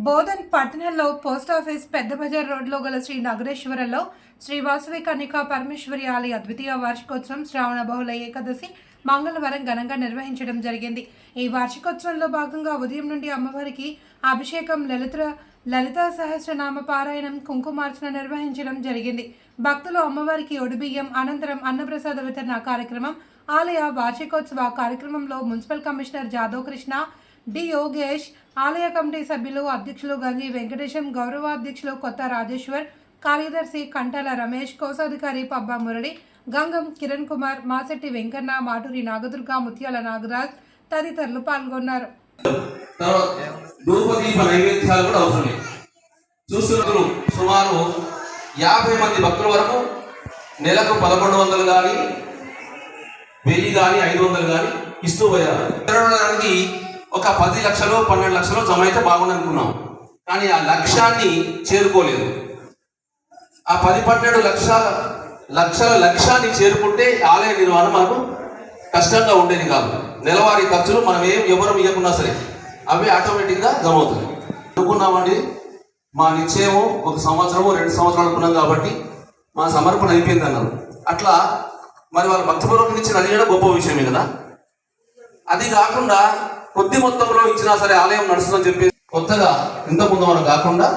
బోధన్ పట్టణంలో పోస్టాఫీస్ పెద్ద బజార్ రోడ్లో గల శ్రీ నగరేశ్వరంలో శ్రీ వాసవి కన్యకా పరమేశ్వరి ఆలయ ద్వితీయ వార్షికోత్సవం శ్రావణ బహుళ ఏకాదశి మంగళవారం ఘనంగా నిర్వహించడం జరిగింది. ఈ వార్షికోత్సవంలో భాగంగా ఉదయం నుండి అమ్మవారికి అభిషేకం, లలితా సహస్రనామ పారాయణం, కుంకుమార్చన నిర్వహించడం జరిగింది. భక్తులు అమ్మవారికి ఒడిబియ్యం, అనంతరం అన్నప్రసాద వితరణ కార్యక్రమం. ఆలయ వార్షికోత్సవ కార్యక్రమంలో municipal commissioner Jadhav Krishna, D Yogesh, ఆలయ కమిటీ సభ్యులు, అధ్యక్షులు గంజి వెంకటేశం, గౌరవాధ్యక్షులు కొత్త రాజేశ్వర్, కార్యదర్శి కంటాల రమేష్, కోశాధికారి పబ్బా మురళి, గంగం కిరణ్ కుమార్, మాసెట్టి వెంకన్న, మాటూరి నాగదుర్గ, ముత్యాల నాగరాజ్ తదితరులు పాల్గొన్నారు. సుమారు 50 మంది భక్తుల వరకు నెలకు 1100 కానీ 1000 కానీ 500 కానీ ఇస్తూ పోయారు. ఒక 10 లక్షలు 12 లక్షలు జమ అయితే బాగుంది అనుకున్నాం, కానీ ఆ లక్ష్యాన్ని చేరుకోలేదు. ఆ 10-12 లక్షల లక్ష్యాన్ని చేరుకుంటే ఆలయ నిర్వహణ మనకు కష్టంగా ఉండేది కాదు. నెలవారీ ఖర్చులు మనం ఎవరు ఇవ్వకున్నా సరే అవి ఆటోమేటిక్గా జమ అవుతుంది. అనుకున్నామండి, మా నిశ్చయము 1 సంవత్సరము 2 సంవత్సరాలు అనుకున్నాం కాబట్టి మా సమర్పణ అయిపోయింది అన్నారు. అట్లా మరి వాళ్ళ భక్తిపూర్వకం ఇచ్చిన అది కూడా గొప్ప విషయమే కదా. అది కాకుండా కొద్ది మొత్తంలో ఇచ్చినా సరే ఆలయం నడుస్తుందని చెప్పి కొత్తగా ఇంతకుముందు మనం కాకుండా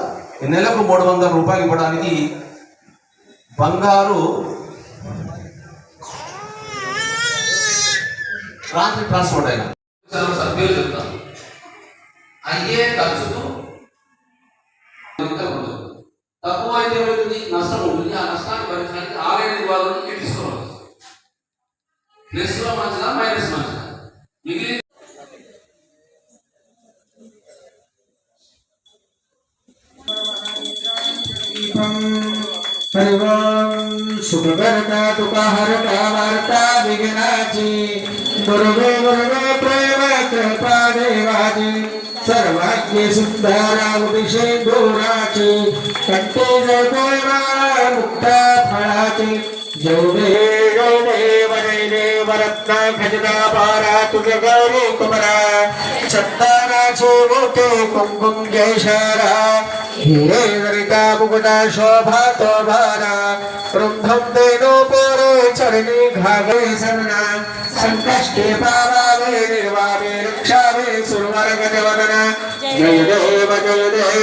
నెలకు 300 రూపాయలు ఇవ్వడానికి బంగారు ట్రాన్స్పోర్ట్ అయినా సభ్యులు చెప్తాను. అయ్యే ఖర్చుకు తక్కువ అయితే ఏమవుతుంది, నష్టం ఉంటుంది. ఆ నష్టాన్ని భరించడానికి ఆలయ నిర్వాహకులు తీసుకోవాలి. ప్లస్ లో మంచిదా మైనస్ మంచిదా మిగిలిన सुखकर्ता तुकहरता वार्ता विघ्नाची गुरुवे गुरुवे प्रेम कृपा देवाची सर्वाज्ञ सुंदरा उदिशेंदुराची कंठे जयदेवा मुक्ता फळाची जय देव रत्न खजिना पारा तुझ्या गौरी कुमरा चंदनाचे मोठे कुंकुम केशरा हिरे गरिता मुकुटा शोभा तो भारा रुंधम देनो पोरे चरणी घागे सरना संकष्टे पावावे निर्वावे रक्षावे सुरवर गजवदना जय देव जय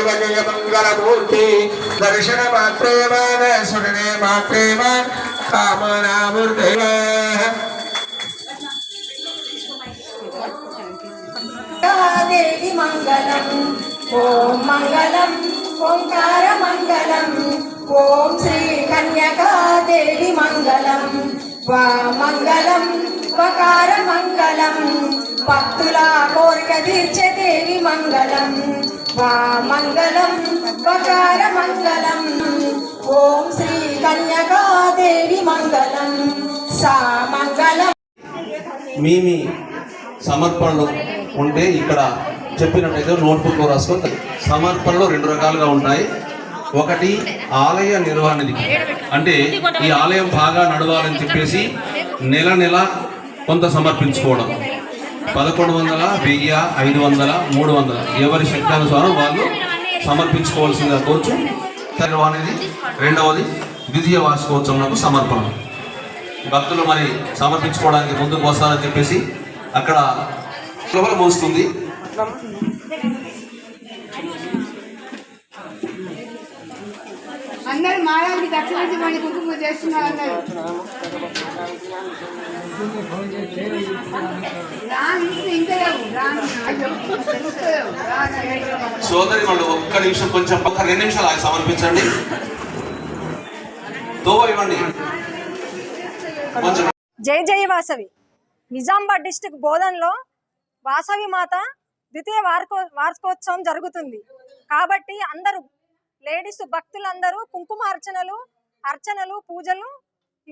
मंगल मूर्ति दर्शन मात्रे मान सुनने मात्रे मान कामना मूर्ति देवी मंगलम ओम मंगलम ओंकार मंगलम ओम श्री कन्यका देवी मंगलम वा मंगलम वकार मंगलम भक्तुला कोरिक तीर्चे देवी मंगलम वा मंगलम वकार मंगलम ओम श्री कन्यका देवी मंगलम सा मंगलम మీ సమర్పణలు ఉంటే ఇక్కడ చెప్పినట్టయితే నోట్బుక్లో రాసుకొని. సమర్పణలు 2 రకాలుగా ఉంటాయి. ఒకటి ఆలయ నిర్వహణది, అంటే ఈ ఆలయం బాగా నడవాలని చెప్పేసి నెల కొంత సమర్పించుకోవడం. 1100, 1000, 500, 300 ఎవరి శక్తానుసారం వాళ్ళు సమర్పించుకోవాల్సిందిగా కోర్చు అనేది. రెండవది ద్వితీయ వార్షికోత్సవంలో సమర్పణ. భక్తులు మరి సమర్పించుకోవడానికి ముందుకు వస్తారని చెప్పేసి అక్కడ లోపల మోస్తుంది. అందరు మాయానికి దక్షిణించి మన కుంకుమ చేస్తున్నారు. అందరు సోదరి వాళ్ళు 1 నిమిషం కొంచెం 2 నిమిషాలు ఆగి సమర్పించండి. తో ఇవ్వండి. జై జై వాసవి. నిజామాబాద్ డిస్టిక్ బోధన్లో వాసవి మాత ద్వితీయ వార్షికోత్సవం జరుగుతుంది కాబట్టి అందరూ లేడీస్ భక్తులందరూ కుంకుమ అర్చనలు పూజలు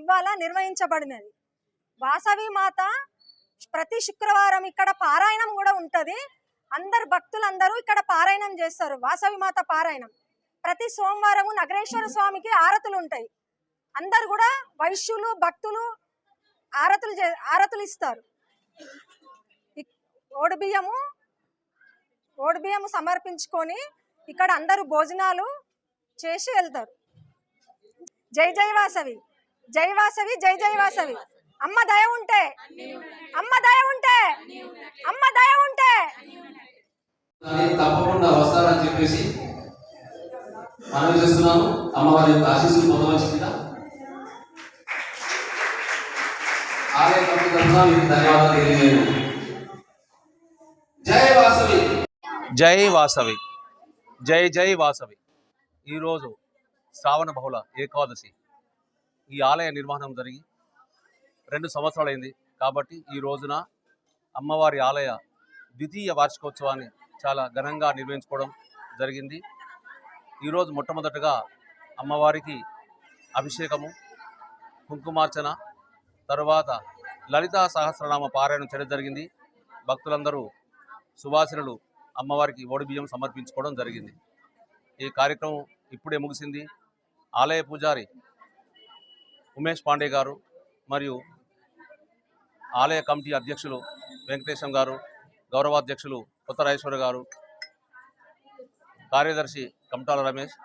ఇవాళ నిర్వహించబడినది. వాసవి మాత ప్రతి శుక్రవారం ఇక్కడ పారాయణం కూడా ఉంటుంది. అందరు భక్తులందరూ ఇక్కడ పారాయణం చేస్తారు. వాసవి మాత పారాయణం ప్రతి సోమవారము నగరేశ్వర స్వామికి ఆరతులు ఉంటాయి. అందరు కూడా వైశ్యులు భక్తులు ఆరతులు ఇస్తారు. ఓడిబియ్యము సమర్పించుకొని ఇక్కడ అందరూ భోజనాలు చేసి వెళ్తారు. జై జై వాసవి, జై వాసవి, జై జై వాసవి. అమ్మ దయ ఉంటే, అమ్మ దయ ఉంటే, అమ్మ దయ ఉంటే తప్పకుండా వస్తారని చెప్పేసి మనవి చేస్తున్నాను. అమ్మవారి యొక్క ఆశీస్సులు పొందవలసిందిగా ఆలయ కమిటీ తరఫున మీకు ధన్యవాదాలు తెలియజేయండి. జై వాసవి, జై వాసవి, జై జై వాసవి. ఈరోజు శ్రావణ బహుళ ఏకాదశి. ఈ ఆలయ నిర్మాణం జరిగి 2 సంవత్సరాలైంది కాబట్టి ఈ రోజున అమ్మవారి ఆలయ ద్వితీయ వార్షికోత్సవాన్ని చాలా ఘనంగా నిర్వహించుకోవడం జరిగింది. ఈరోజు మొట్టమొదటగా అమ్మవారికి అభిషేకము, కుంకుమార్చన, తరువాత లలితా సహస్రనామ పారాయణం చేయడం జరిగింది. భక్తులందరూ సువాసినులు అమ్మవారికి ఓడిబియ్యం సమర్పించుకోవడం జరిగింది. ఈ కార్యక్రమం ఇప్పుడే ముగిసింది. ఆలయ పూజారి ఉమేష్ పాండే గారు మరియు ఆలయ కమిటీ అధ్యక్షులు వెంకటేశం గారు, గౌరవాధ్యక్షులు కొత్తరాజేశ్వర గారు, కార్యదర్శి కమటాల రమేష్,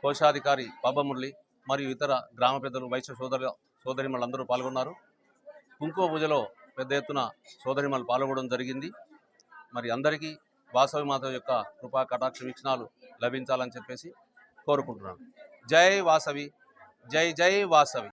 కోశాధికారి బాబమురళి మరియు ఇతర గ్రామ పెద్దలు, వైశ్య సోదరిమణులందరూ పాల్గొన్నారు. కుంకుమ పూజలో పెద్ద ఎత్తున సోదరిమణులు పాల్గొనడం జరిగింది. మరి అందరికీ వాసవి మాత యొక్క కృపా కటాక్ష వీక్షణాలు లభించాలని చెప్పేసి కోరుకుంటున్నాను. జై వాసవి, జై జై వాసవి.